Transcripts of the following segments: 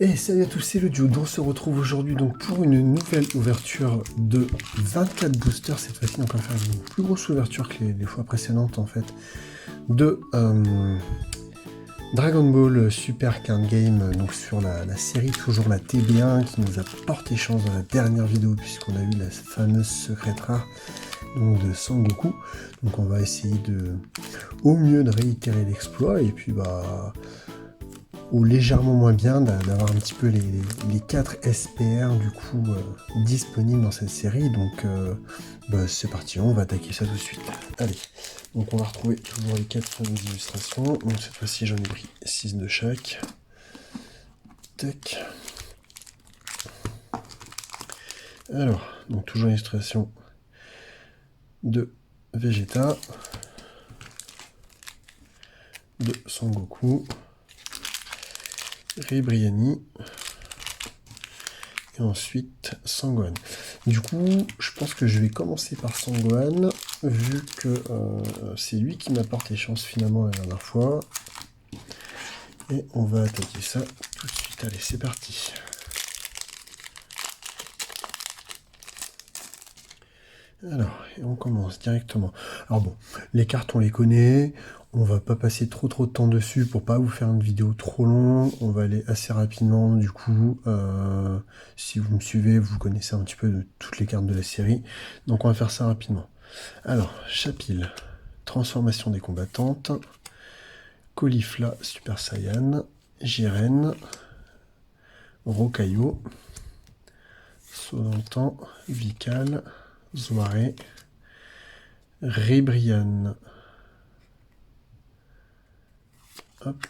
Et salut à tous, c'est le Duo. On se retrouve aujourd'hui donc pour une nouvelle ouverture de 24 boosters. Cette fois-ci, on va faire une plus grosse ouverture que les fois précédentes en fait. De Dragon Ball Super Card Game, donc sur la série, toujours la TB1, qui nous a porté chance dans la dernière vidéo, puisqu'on a eu la fameuse secrète rare donc de Sangoku. Donc on va essayer au mieux de réitérer l'exploit, et puis ou légèrement moins bien d'avoir un petit peu les 4 SPR du coup disponibles dans cette série. Donc c'est parti, on va attaquer ça tout de suite. Allez, donc on va retrouver toujours les 4 fameuses illustrations. Donc cette fois-ci j'en ai pris 6 de chaque. Tac. Alors, donc toujours l'illustration de Vegeta, de Sangoku, Ribriani, et ensuite Sangohan. Du coup, je pense que je vais commencer par Sangohan, vu que c'est lui qui m'a porté chance finalement la dernière fois. Et on va attaquer ça tout de suite. Allez, c'est parti. Alors, et on commence directement. Alors bon, les cartes on les connaît, on va pas passer trop de temps dessus pour pas vous faire une vidéo trop longue, on va aller assez rapidement du coup, si vous me suivez, vous connaissez un petit peu de toutes les cartes de la série, donc on va faire ça rapidement. Alors, Chapil, transformation des combattantes, Caulifla Super Saiyan, Jiren, Rokaio, Saut dans le temps, Vical, Zoaré, Ribrian, hop,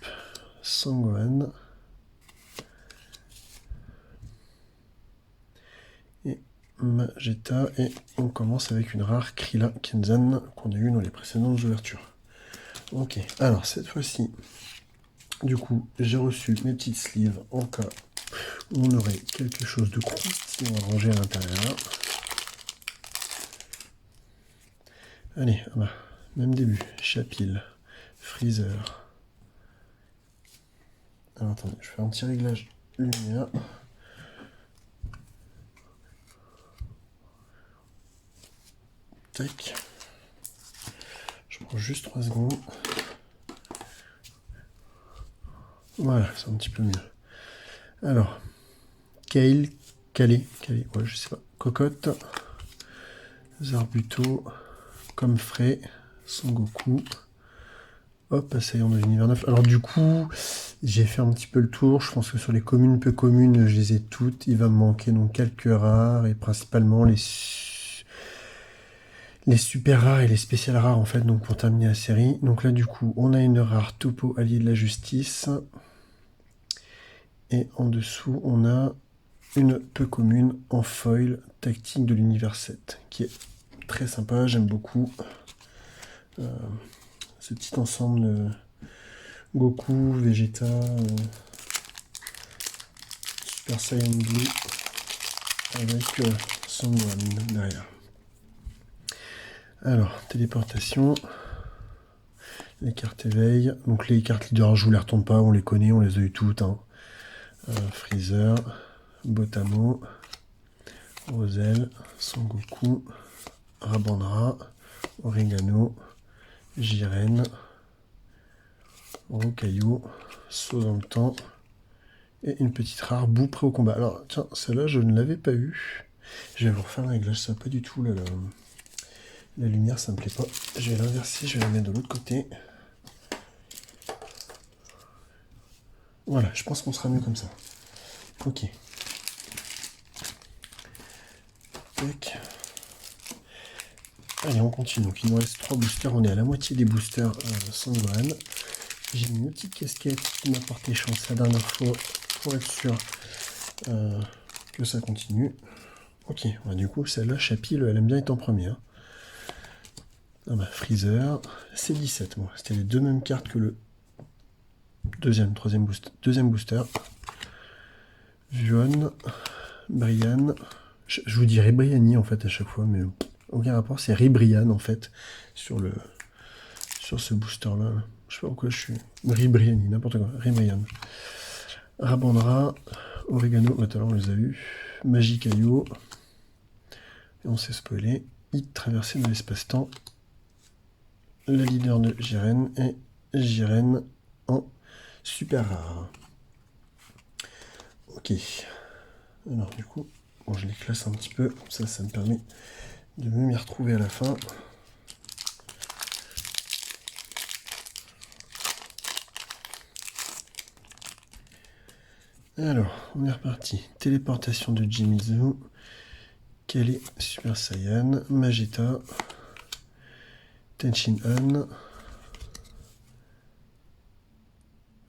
Sangohan, et Magetta, et on commence avec une rare Krilla Kenzan qu'on a eu dans les précédentes ouvertures. Ok, alors cette fois-ci, du coup, j'ai reçu mes petites sleeves en cas où on aurait quelque chose de croustillant à ranger à l'intérieur. Allez, même début, Chapil, Freezer. Alors attendez, je fais un petit réglage lumière. Tac. Je prends juste 3 secondes. Voilà, c'est un petit peu mieux. Alors, Kale, ouais, je sais pas. Cocotte, Zarbuto, Comfrey, Sangoku. Hop, Assaillant de l'univers 9. Alors du coup, j'ai fait un petit peu le tour. Je pense que sur les communes peu communes, je les ai toutes. Il va me manquer donc quelques rares et principalement les super rares et les spéciales rares en fait, donc pour terminer la série. Donc là du coup, on a une rare Topo allié de la justice. Et en dessous, on a une peu commune en foil tactique de l'univers 7, qui est très sympa, j'aime beaucoup. Ce petit ensemble de Goku, Vegeta, Super Saiyan Blue, avec son Gohan derrière. Alors, téléportation, les cartes éveil. Donc les cartes leader, je vous les retourne pas, on les connaît, on les a eu toutes. Hein. Freezer, Botamo, Roselle, Sangoku, Rabandra, Oregano, Jiren, Rocaillou, Saut dans le temps, et une petite rare boue prêt au combat. Alors, tiens, celle-là, je ne l'avais pas eu. Je vais vous refaire un réglage, ça pas du tout, là, la lumière, ça me plaît pas. Je vais l'inverser, je vais la mettre de l'autre côté. Voilà, je pense qu'on sera mieux comme ça. Ok. Tac. Allez, on continue. Donc, il nous reste 3 boosters. On est à la moitié des boosters Sangohan. J'ai mis une petite casquette qui m'a porté chance la dernière fois pour être sûr que ça continue. Ok, du coup, celle-là, Chapil, elle aime bien être en premier. Hein. Ah bah, Freezer, c'est 17, moi. C'était les deux mêmes cartes que le deuxième booster. Vuon, Brian. Je vous dirais Briani en fait à chaque fois, mais aucun rapport. C'est Ribrian en fait sur ce booster là. Je sais pas pourquoi je suis Ribriani, n'importe quoi. Ribrian. Rabandra, Oregano, tout à l'heure on les a eu, Magicaio, et on s'est spoilé, Hit traversé de l'espace-temps, la leader de Jiren et Jiren en super rare. Ok, alors du coup, bon, je les classe un petit peu, comme ça me permet de mieux m'y retrouver à la fin. Alors, on est reparti. Téléportation de Jimizu, Kale Super Saiyan, Mageta, Tenchin Han.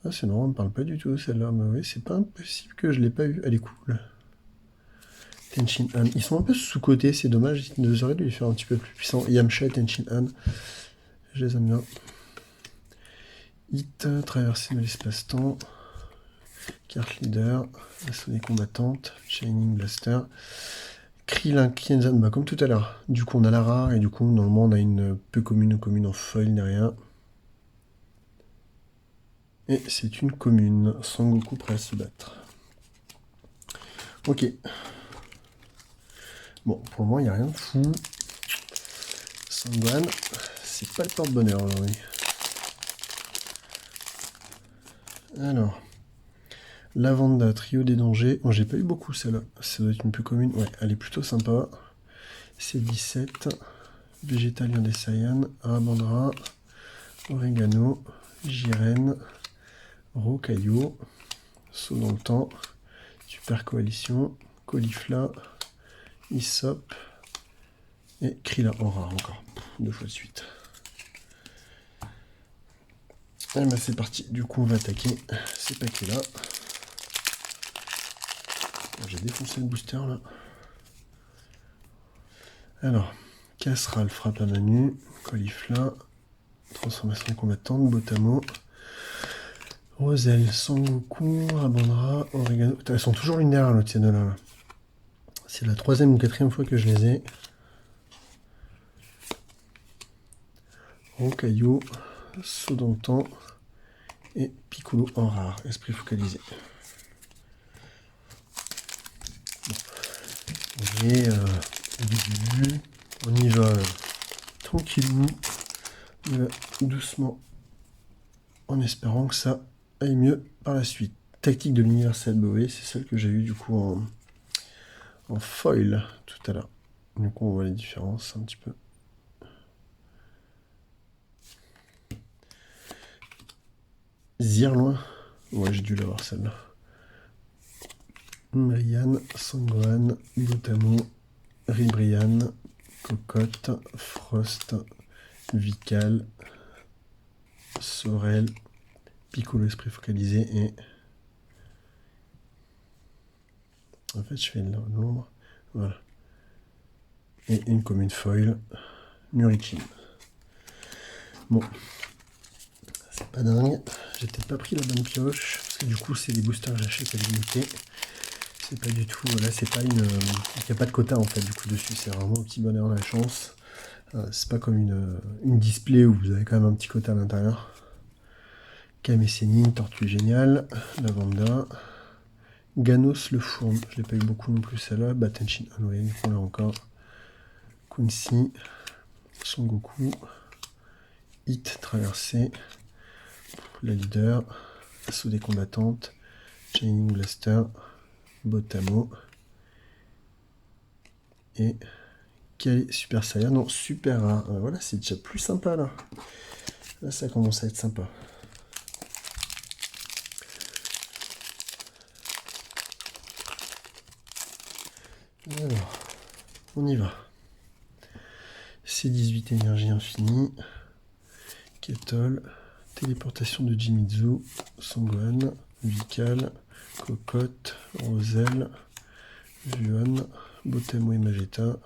Ah, c'est marrant, on ne parle pas du tout celle-là, mais oui, c'est pas impossible que je l'ai pas vue. Elle est cool. Tenchin Han. Ils sont un peu sous-cotés, c'est dommage, ils auraient dû les faire un petit peu plus puissants. Yamcha et Tenchin Han, je les aime bien. Hit, traversée de l'espace-temps. Carte leader, assaut des combattantes, Shining Blaster. Krillin, Kienzan, bah comme tout à l'heure. Du coup, on a la rare et du coup, normalement, on a une peu commune ou commune en foil derrière. Et c'est une commune. Sangoku prêt à se battre. Ok. Bon, pour le moment, il n'y a rien de fou. Sangwan, c'est pas le porte-bonheur aujourd'hui. Alors. Lavanda, trio des dangers. Bon, j'ai pas eu beaucoup celle-là. Ça doit être une peu commune. Ouais, elle est plutôt sympa. C'est 17. Végétalien des Saiyans. Rabandra. Oregano. Jiren. Rocaillot. Saut dans le temps. Super Coalition. Caulifla. Isop. Et Krillin en rare encore. 2 fois de suite. Et ben c'est parti. Du coup, on va attaquer ces paquets-là. J'ai défoncé le booster là. Alors, Casseral, frappe à main nue, Caulifla, transformation combattante, Botamo, Roselle, Sangoku, Rabandra, Oregano. Elles sont toujours lunaires l'autre ces deux-là. C'est la 3e ou 4e fois que je les ai. Rocaillot, Saut dans le temps et Piccolo en rare, esprit focalisé. On y va tranquillou, on y va doucement, en espérant que ça aille mieux par la suite. Tactique de l'universel Boé, c'est celle que j'ai eue du coup en foil tout à l'heure. Du coup on voit les différences un petit peu. Zirloin, ouais j'ai dû l'avoir celle-là. Marianne, Sangwan, Botamo, Ribrian, Cocotte, Frost, Vical, Sorel, Piccolo esprit focalisé et... En fait je fais l'ombre, voilà. Et une commune foil, Murichin. Bon, c'est pas dingue, j'ai peut-être pas pris la bonne pioche, parce que du coup c'est des boosters que j'achète à l'unité. C'est pas du tout, là c'est pas une... Il n'y a pas de quota en fait du coup dessus, c'est vraiment un petit bonheur de la chance. C'est pas comme une display où vous avez quand même un petit quota à l'intérieur. Kame Sennin, Tortue Géniale, Lavanda, Ganos le Fourne, je l'ai pas eu beaucoup non plus celle-là, Tenchin Han, oui, on l'a encore. Kunsi, Son Goku, Hit traversé, la leader, assaut des combattantes, Shining Blaster, Botamo et Kale Super Saiyan, non super rare. Voilà, c'est déjà plus sympa là. Là ça commence à être sympa. Alors, on y va. C18 énergie infinie, Kettle, téléportation de Jimizu, Sangwan, Vical, Cocotte, Roselle, Vuon, Botamo et Mageta,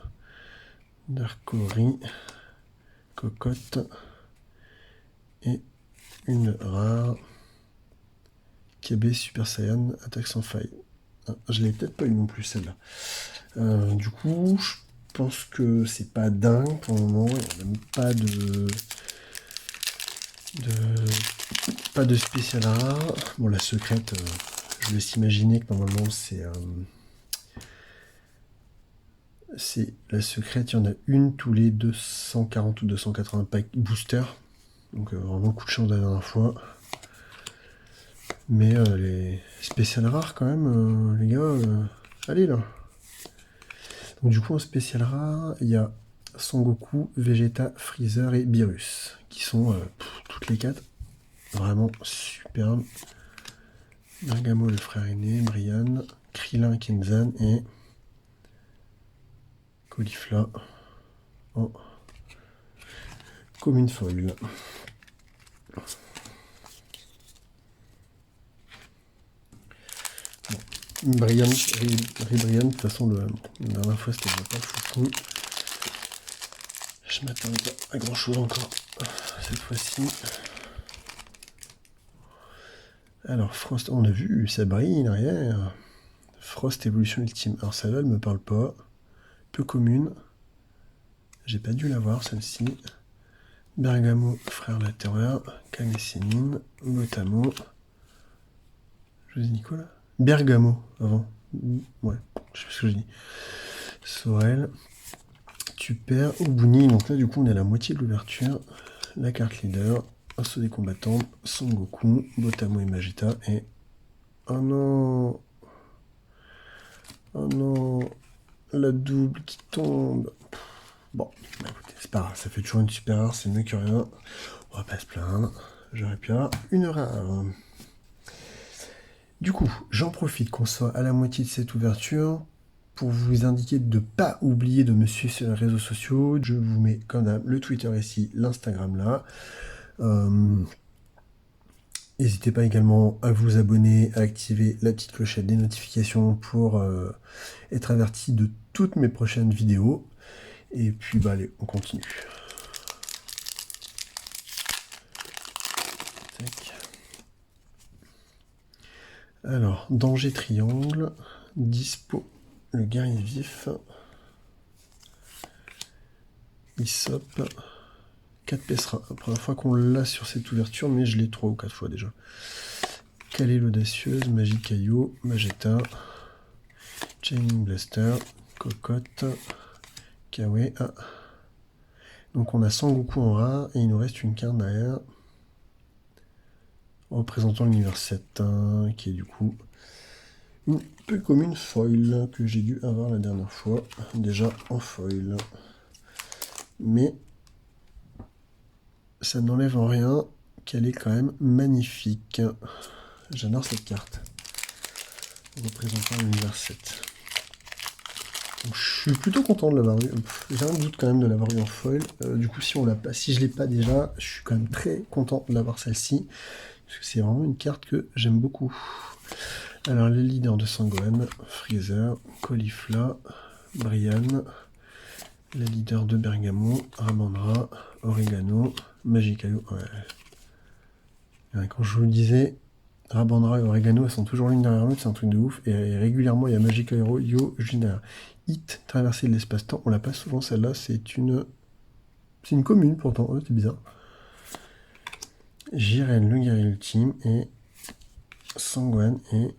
Darkori, Cocotte et une rare KB Super Saiyan, attaque sans faille. Ah, je l'ai peut-être pas eu non plus celle-là. Du coup, je pense que c'est pas dingue pour le moment. Il n'y a même pas pas de spécial rare. Bon, la secrète, je je laisse imaginer que normalement c'est la secrète, il y en a une tous les 240 ou 280 packs booster. Donc vraiment coup de chance la dernière fois. Mais les spéciales rares quand même, les gars, allez là. Donc du coup en spécial rare, il y a Sangoku, Vegeta, Freezer et Beerus, qui sont toutes les 4 vraiment superbes. Bergamo le frère aîné, Brian, Krillin, Kenzan et Caulifla en commune foil. Bon. Brian, de toute façon, la dernière fois c'était déjà pas fou. Je m'attendais pas à grand chose encore cette fois-ci. Alors, Frost, on a vu, ça brille derrière. Frost évolution ultime. Alors, celle-là, elle me parle pas. Peu commune. J'ai pas dû la voir, celle-ci. Bergamo, frère de la terreur. Kame-Sennin. Gotamo. Je dis quoi là? Bergamo, avant. Ouais, je sais pas ce que je dis. Sorel. Tu perds Obuni. Donc là, du coup, on est à la moitié de l'ouverture. La carte leader. Assaut des combattants. Son Goku. Gotamo et Mageta. Et. Oh non! Oh non! La double qui tombe. Bon, bah écoutez, c'est pas grave, ça fait toujours une super rare, c'est mieux que rien. On va pas se plaindre. J'aurais pu avoir une rare. Du coup, j'en profite qu'on soit à la moitié de cette ouverture pour vous indiquer de ne pas oublier de me suivre sur les réseaux sociaux. Je vous mets comme d'hab le Twitter ici, l'Instagram là. N'hésitez pas également à vous abonner, à activer la petite clochette des notifications pour être averti de toutes mes prochaines vidéos. Et puis bah allez, on continue. Tac. Alors, danger triangle, dispo, le guerrier vif, Isop, 4 Pessera. La première fois qu'on l'a sur cette ouverture, mais je l'ai 3 ou 4 fois déjà. Calais l'audacieuse, Magic Caillou, Mageta, Chaining Blaster, Cocotte, Kawe. Ah. Donc on a Sangoku en rare et il nous reste une carte derrière représentant l'univers 7, hein, qui est du coup une peu commune foil que j'ai dû avoir la dernière fois, déjà en foil. Mais ça n'enlève en rien qu'elle est quand même magnifique. J'adore cette carte représentant l'univers 7. Donc, je suis plutôt content de l'avoir eu. J'ai un doute quand même de l'avoir eu en foil. Du coup, si je l'ai pas déjà, je suis quand même très content d'avoir celle-ci. Parce que c'est vraiment une carte que j'aime beaucoup. Alors, les leaders de Sangohan, Freezer, Caulifla, Brian, les leaders de Bergamo, Ramandra, Oregano, Magicayo. Ouais. Quand je vous le disais, Rabandra et Oregano, elles sont toujours l'une derrière l'autre, c'est un truc de ouf. Et régulièrement, il y a Magicayo, juste derrière. Hit, traverser de l'espace-temps, on l'a pas souvent celle-là, c'est une commune pourtant, oh, c'est bizarre. Jiren, le guerrier ultime, et Sangohan, et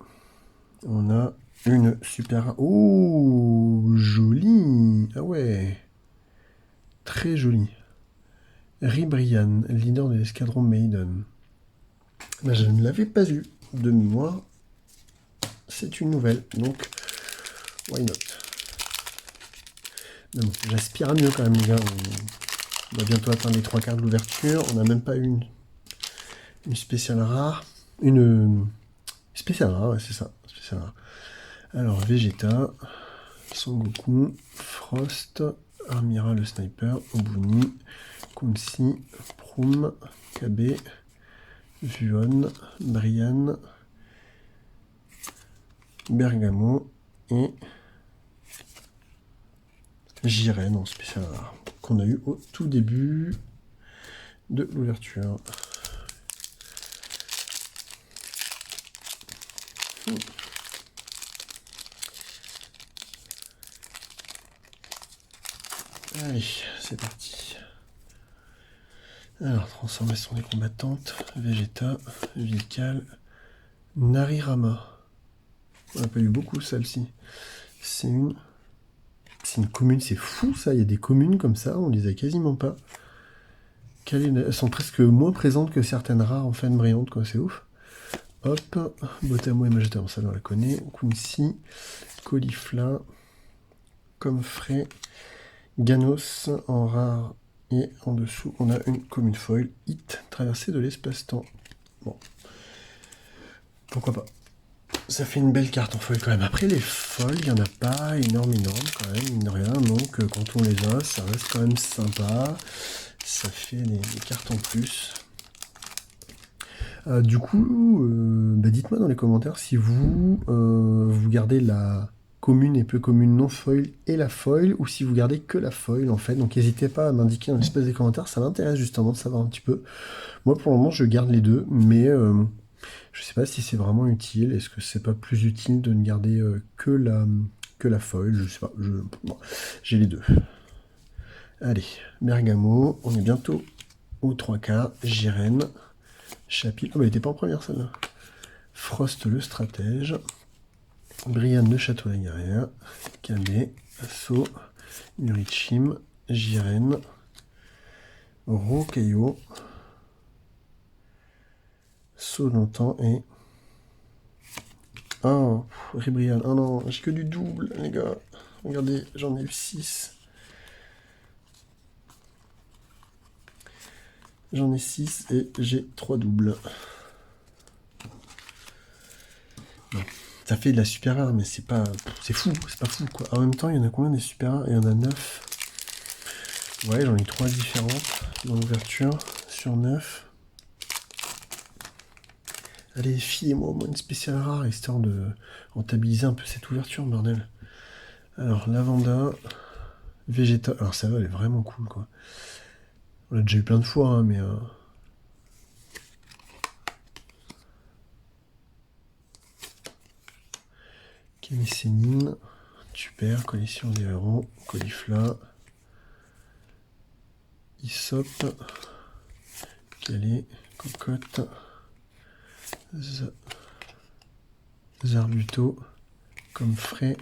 on a une super... Oh, jolie. Ah ouais, très jolie. Ribrian, leader de l'escadron Maiden. Ben, je ne l'avais pas eu de mémoire. C'est une nouvelle, donc why not. Mais bon, j'aspire à mieux quand même, les gars. On va bientôt atteindre les 3 quarts de l'ouverture. On n'a même pas eu une spéciale rare. Une spéciale rare, ouais, c'est ça. Spéciale rare. Alors, Vegeta, Sangoku, Frost, Armira le sniper, Obuni, Kunsi, Proum, Kabe, Vuon, Brian, Bergamo et Jiren en spécial rare qu'on a eu au tout début de l'ouverture. Allez, c'est parti. Alors, transformation des combattantes, Vegeta, Vical, Narirama. On n'a pas eu beaucoup celle-ci. C'est une commune, c'est fou ça, il y a des communes comme ça, on les a quasiment pas. Elles sont presque moins présentes que certaines rares en fan brillante, quoi, c'est ouf. Hop, Botamo et Magétaire, ça on la connaît. Kunsi, Colifla, Comfrey, Ganos en rare. Et en dessous, on a une commune foil, Hit, traversée de l'espace-temps. Bon, pourquoi pas. Ça fait une belle carte en foil quand même. Après, les foils, il n'y en a pas énorme quand même, mine de rien. Donc, quand on les a, ça reste quand même sympa. Ça fait des cartes en plus. Du coup, dites-moi dans les commentaires si vous gardez la commune et peu commune non foil et la foil, ou si vous gardez que la foil en fait. Donc n'hésitez pas à m'indiquer dans l'espace des commentaires, ça m'intéresse justement de savoir un petit peu. Moi pour le moment je garde les deux, mais je sais pas si c'est vraiment utile. Est-ce que c'est pas plus utile de ne garder que la foil? Je sais pas, bon, j'ai les deux. Allez, Bergamo, on est bientôt aux 3K, Jirène. Chapitre. Oh, bah, elle était pas en première celle-là. Frost le stratège. Brian le château la guerrière. Cabé. Asso. Murichim. Jirène. Rocaillot. Saut longtemps et. Oh, Ribrian. Oh non, j'ai que du double, les gars. Regardez, j'en ai eu 6. J'en ai 6 et j'ai 3 doubles. Non. Ça fait de la super rare, mais c'est pas. C'est fou, c'est pas fou quoi. En même temps, il y en a combien des super rares? Il y en a 9. Ouais, j'en ai 3 différentes dans l'ouverture sur 9. Allez, filez-moi au moins une spéciale rare, histoire de rentabiliser un peu cette ouverture, bordel. Alors, Lavanda, Vegeta. Alors, ça va, elle est vraiment cool quoi. On l'a déjà eu plein de fois, hein, mais. Kémésénine, super, collection des héros, Colifla, Isop, Calais, Cocotte, Zarbuto, Comfrey,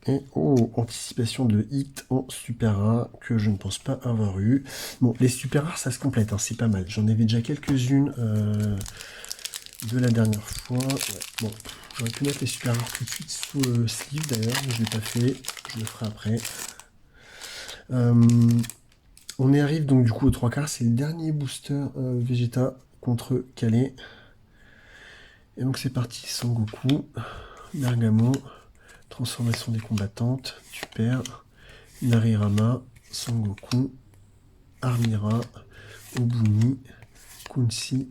et anticipation de hit en super rare que je ne pense pas avoir eu. Bon, les super rares ça se complète, hein, c'est pas mal. J'en avais déjà quelques-unes de la dernière fois. Ouais, bon, j'aurais pu mettre les super rares tout de suite sous le sleeve d'ailleurs, mais je ne l'ai pas fait, je le ferai après. On y arrive donc du coup aux 3 quarts, c'est le dernier booster Vegeta contre Calais. Et donc c'est parti, Sangoku, Bergamo, transformation des combattantes, tu perds, Narirama, Sangoku, Armira, Obuni, Kunsi,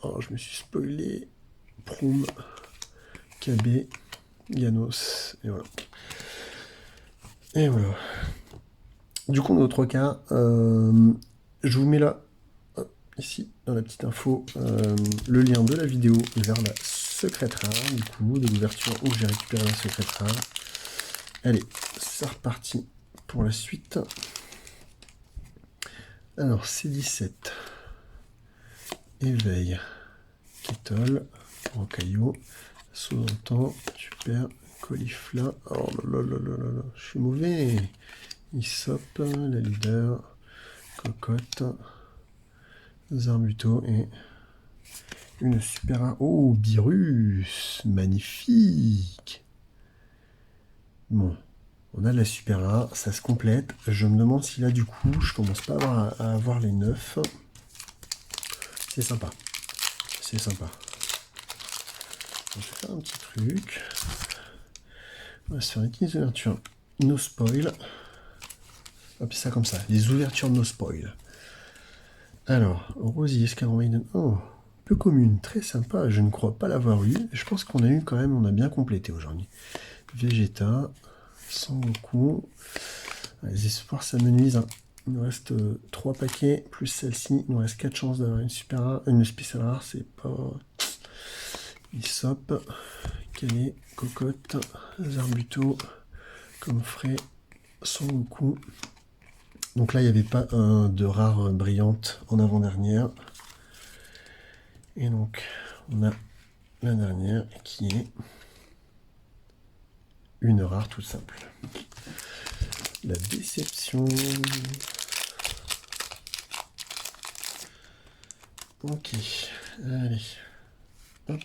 oh je me suis spoilé, Proum, Kabe, Ganos, et voilà. Et voilà. Du coup on est aux 3 quarts, je vous mets là, ici, dans la petite info, le lien de la vidéo vers la secrète rare, du coup, de l'ouverture où j'ai récupéré la secrète rare. Allez, c'est reparti pour la suite. Alors, C17, Éveil, Kétol, Rocaillot, Sous-Entend, Super, Colifla, oh là là là là là, je suis mauvais. Isop, la leader, Cocotte, Zarbuto et une super rare. Oh, Birus, magnifique. Bon, on a de la super rare, ça se complète. Je me demande si là, du coup, je commence pas à avoir les 9. C'est sympa. C'est sympa. Je vais faire un petit truc. On va se faire une petite ouverture. No spoil. Hop, ça comme ça. Les ouvertures no spoil. Alors, Rosier, Escadron Maiden. Oh, peu commune, très sympa. Je ne crois pas l'avoir eu. Je pense qu'on a eu quand même, on a bien complété aujourd'hui. Vegeta, Sangoku. Les espoirs s'amenuisent. Hein. Il nous reste 3 paquets, plus celle-ci. Il nous reste 4 chances d'avoir une super rare. Une spéciale rare, c'est pas. Isop, Calais, Cocotte, Zarbuto, Comfrey, Sangoku. Donc là, il n'y avait pas de rare brillante en avant-dernière. Et donc, on a la dernière qui est une rare toute simple. La déception. Ok, allez, hop,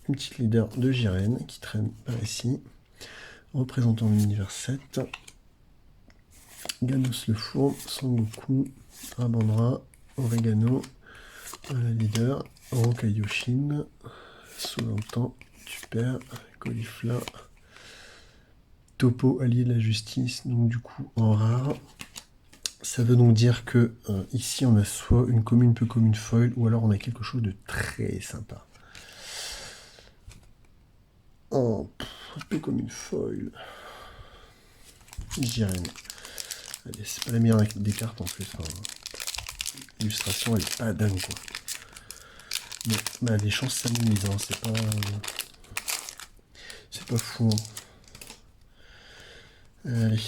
une petite leader de Jiren qui traîne par ici, représentant l'univers 7, Ganos le fourbe, Sangoku, Rabandra, Oregano, la leader, Rokaioshin, Solantan, Super, Caulifla, Topo, allié de la justice, donc du coup en rare. Ça veut donc dire que ici on a soit une commune peu commune foil, ou alors on a quelque chose de très sympa. Oh, peu commune foil. Jiren. Allez, c'est pas la meilleure des cartes en plus. Hein. L'illustration elle est pas dingue quoi. Mais bah, les chances s'amusent, hein. C'est pas fou. Hein. Allez.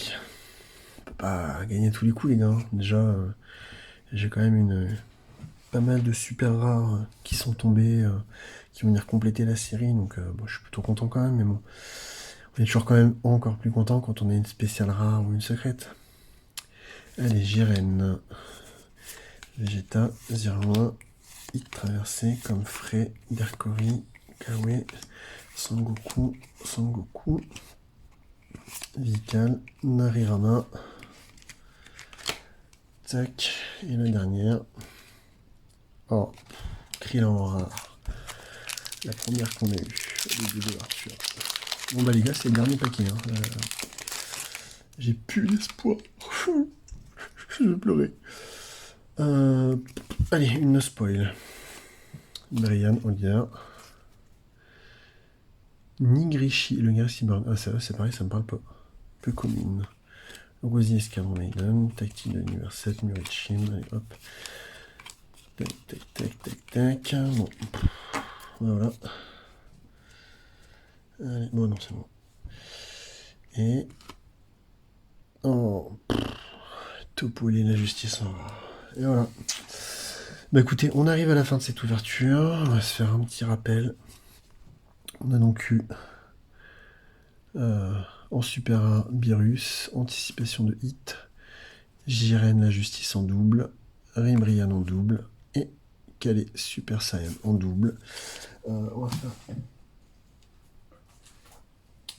Pas gagner tous les coups les gars. Déjà j'ai quand même pas mal de super rares qui sont tombés, qui vont venir compléter la série, donc bon, je suis plutôt content quand même, mais bon, on est toujours quand même encore plus content quand on a une spéciale rare ou une secrète. Allez, Jiren, Vegeta, Zirloin, Hit traversé comme Frey, Derkori, Kawe, Sangoku, Vical, Narirama, tac, et la dernière, oh, Krillin en rare, la première qu'on a eue, au début de l'ouverture. Bon bah les gars, c'est le dernier paquet, hein. J'ai plus d'espoir, je vais pleurer. Allez, une no spoil. Brian, Oliver. Nigrishi, le gars cyborg. Ah, ça c'est pareil, ça me parle pas. Peu commune. Rosier, Escadron Maiden. Tactile de l'univers 7, Murichin. Allez, hop. Tac. Bon. Voilà. Allez, bon, non, c'est bon. Et. Oh. Topoler la justice. Et voilà. Bah écoutez, on arrive à la fin de cette ouverture. On va se faire un petit rappel. On a donc eu en super 1 Beerus, anticipation de Hit, Jiren la justice en double, Rimbrian en double et Calais Super Saiyan en double. On va faire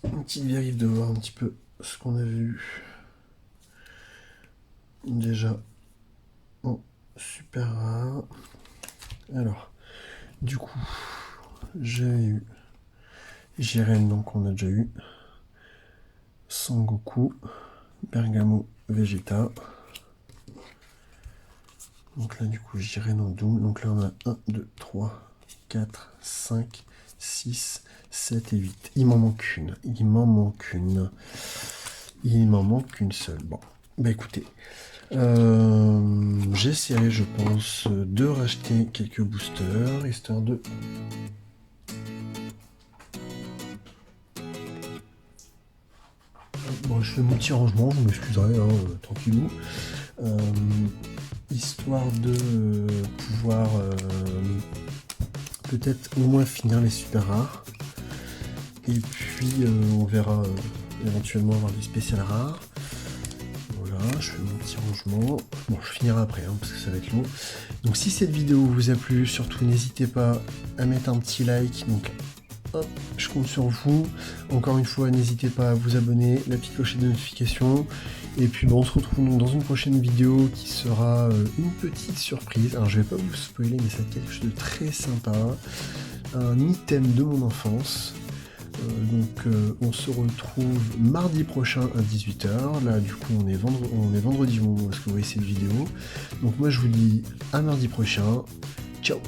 une petite vérif de voir un petit peu ce qu'on a vu déjà en super rare. Alors, du coup, j'ai eu Jiren, donc on a déjà eu Sangoku, Bergamo, Vegeta. Donc là, du coup, Jiren en double. Donc là, on a 1, 2, 3, 4, 5, 6, 7 et 8. Il m'en manque une. Il m'en manque qu'une seule. Bon, bah écoutez. J'essaierai, je pense, de racheter quelques boosters, histoire de... Bon, je fais mon petit rangement, vous m'excuserez, hein, tranquillou. Histoire de pouvoir peut-être au moins finir les super rares. Et puis on verra éventuellement avoir des spéciales rares. Voilà, je fais mon petit rangement. Bon, je finirai après, hein, parce que ça va être long. Donc si cette vidéo vous a plu, surtout n'hésitez pas à mettre un petit like. Donc hop, je compte sur vous. Encore une fois, n'hésitez pas à vous abonner, la petite cloche de notification. Et puis bon, on se retrouve donc dans une prochaine vidéo qui sera une petite surprise. Alors je vais pas vous spoiler, mais ça va être quelque chose de très sympa. Un item de mon enfance. Donc on se retrouve mardi prochain à 18h. Là du coup on est vendredi où est-ce que vous voyez cette vidéo. Donc moi je vous dis à mardi prochain. Ciao.